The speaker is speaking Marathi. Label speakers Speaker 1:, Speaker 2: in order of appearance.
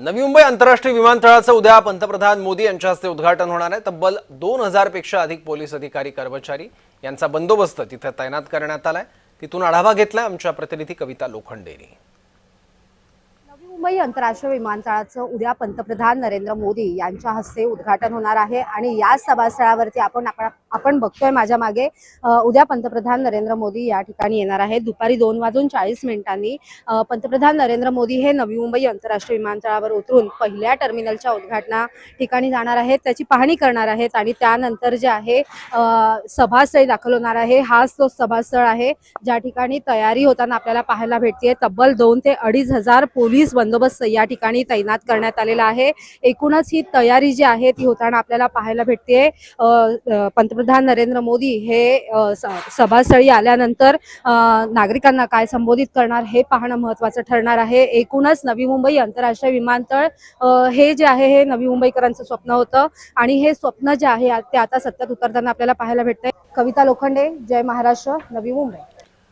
Speaker 1: नवी मुंबई आंतरराष्ट्रीय विमानतळाचं उद्या पंतप्रधान मोदी यांच्या हस्ते उद्घाटन होणार आहे। तब्बल 2000 पेक्षा अधिक पोलीस अधिकारी कर्मचारी यांचा बंदोबस्त तिथे तैनात करण्यात आलाय। तिथून आढावा घेतला आमच्या प्रतिनिधी कविता लोखंडेनी।
Speaker 2: नवी मुंबई आंतरराष्ट्रीय विमानतळाचं उद्या पंतप्रधान नरेंद्र मोदी यांच्या हस्ते उद्घाटन होणार आहे आणि या सभास्थळावरती आपण बघतोय माझ्या मागे उद्या पंतप्रधान नरेंद्र मोदी या ठिकाणी येणार आहेत। दुपारी 2:40 पंतप्रधान नरेंद्र मोदी हे नवी मुंबई आंतरराष्ट्रीय विमानतळावर उतरून पहिल्या टर्मिनलच्या उद्घाटना ठिकाणी जाणार आहेत, त्याची पाहणी करणार आहेत आणि त्यानंतर जे आहे सभास्थळी दाखल होणार आहे। हाच तो सभास्थळ आहे ज्या ठिकाणी तयारी होताना आपल्याला पाहायला भेटते। तब्बल 2 ते 2,500 पोलीस बंदोबस्त या ठिकाणी तैनात करण्यात आलेला आहे। एकूणच ही तयारी जी आहे ती होताना आपल्याला पाहायला भेटते। पंतप्रधान नरेंद्र मोदी हे सभास्थळी आल्यानंतर नागरिकांना काय संबोधित करणार हे पाहणं महत्त्वाचं ठरणार आहे। एकूणच नवी मुंबई आंतरराष्ट्रीय विमानतळ हे जे आहे हे नवी मुंबईकरांचं स्वप्न होतं आणि हे स्वप्न जे आहे ते आता सत्यात उतरताना आपल्याला पाहायला भेटतंय। कविता लोखंडे, जय महाराष्ट्र, नवी मुंबई।